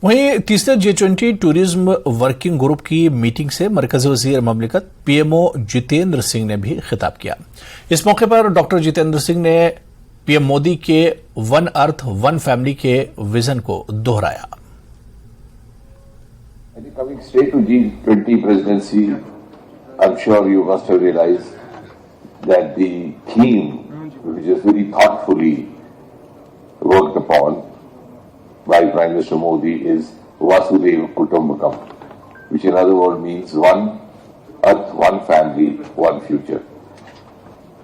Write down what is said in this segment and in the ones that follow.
वहीं तीसरे G20 tourism working group की मीटिंग से मरकजी वजीर ममलिकत पीएमओ जितेंद्र सिंह ने भी खिताब किया। इस मौके पर डॉक्टर जितेंद्र सिंह ने पीएम मोदी के वन अर्थ वन फैमिली के विजन को दोहराया। Coming straight to G20 presidency, I'm sure you must have realized that the theme, which is very thoughtfully worked upon by Prime Minister Modi, is Vasudhaiva Kutumbakam, which in other words means one earth, one family, one future.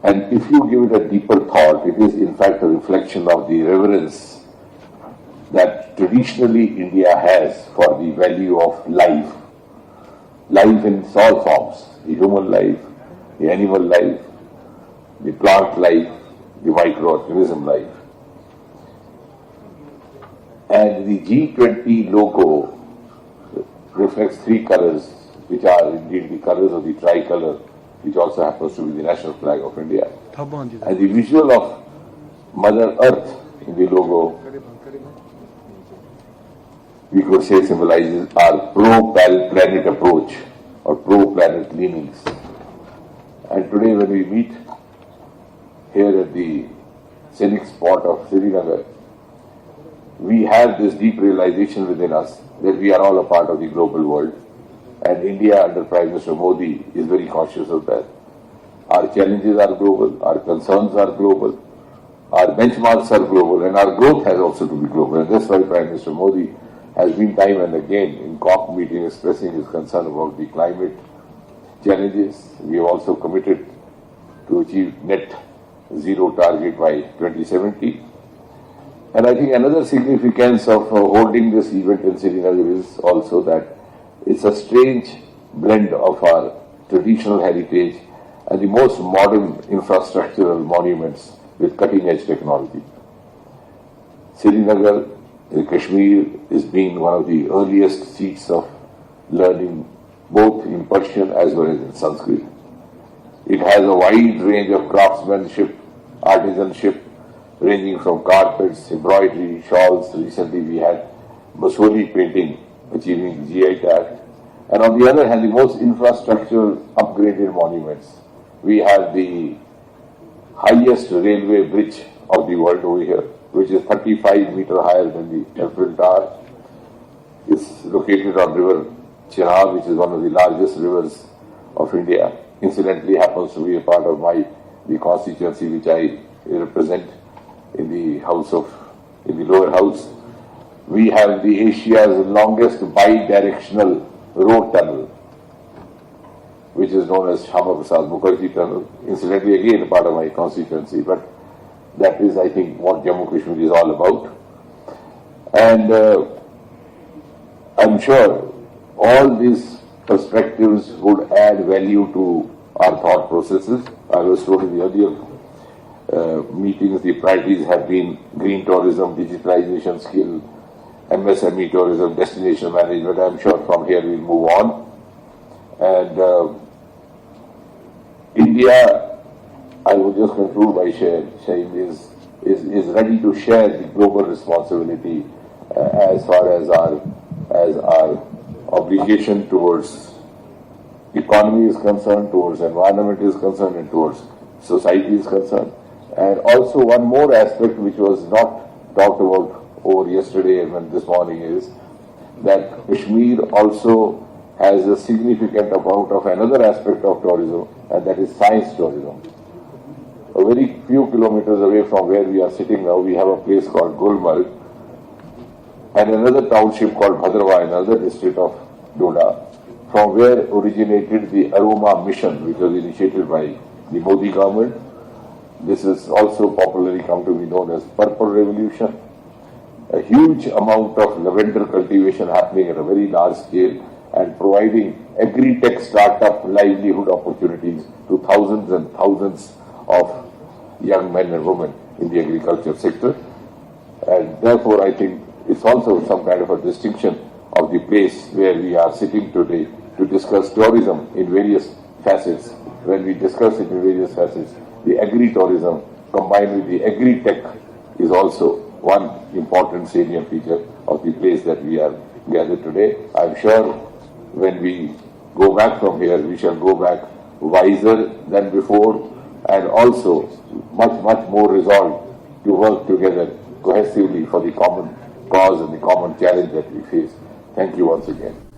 And if you give it a deeper thought, it is in fact a reflection of the reverence that traditionally India has for the value of life. Life in all forms, the human life, the animal life, the plant life, the microorganism life. And the G20 logo reflects three colors, which are indeed the colors of the tricolor, which also happens to be the national flag of India. And the visual of Mother Earth in the logo, we could say, symbolizes our pro-planet approach or pro-planet leanings. And today when we meet here at the scenic spot of Srinagar, we have this deep realization within us that we are all a part of the global world, and India under Prime Minister Modi is very conscious of that. Our challenges are global, our concerns are global, our benchmarks are global, and our growth has also to be global. And that's why Prime Minister Modi has been time and again in COP meeting expressing his concern about the climate challenges. We have also committed to achieve net zero target by 2070. And I think another significance of holding this event in Srinagar is also that it's a strange blend of our traditional heritage and the most modern infrastructural monuments with cutting-edge technology. Srinagar, Kashmir, has been one of the earliest seats of learning both in Persian as well as in Sanskrit. It has a wide range of craftsmanship, artisanship, ranging from carpets, embroidery, shawls. Recently we had Basoli painting achieving GI tag. And on the other hand, the most infrastructural upgraded monuments. We have the highest railway bridge of the world over here, which is 35 meters higher than the Eiffel Tower. It's located on river Shimla, which is one of the largest rivers of India. Incidentally, happens to be a part of the constituency which I represent in the lower house. We have the Asia's longest bi-directional road tunnel, which is known as Bhukari tunnel. Incidentally, again a part of my constituency, but that is, I think, what Jammu Kashmir is all about. And I'm sure all these perspectives would add value to our thought processes. I was told in the earlier meetings, the priorities have been green tourism, digitalization skill, MSME tourism, destination management. I'm sure from here we'll move on. And India, I would just conclude by saying is ready to share the global responsibility as far as our obligation towards economy is concerned, towards environment is concerned, and towards society is concerned. And also one more aspect which was not talked about over yesterday and this morning is that Kashmir also has a significant amount of another aspect of tourism, and that is science tourism. A very few kilometers away from where we are sitting now, we have a place called Gulmarg and another township called Bhadrawa, another district of Doda, from where originated the Aroma mission, which was initiated by the Modi government. This is also popularly come to be known as Purple Revolution. A huge amount of lavender cultivation happening at a very large scale and providing agri-tech startup livelihood opportunities to thousands and thousands of young men and women in the agriculture sector. And therefore, I think it's also some kind of a distinction of the place where we are sitting today to discuss tourism in various facets. When we discuss it in various facets, the agri-tourism combined with the agri-tech is also one important salient feature of the place that we are gathered today. I'm sure when we go back from here, we shall go back wiser than before and also much more resolved to work together cohesively for the common cause and the common challenge that we face. Thank you once again.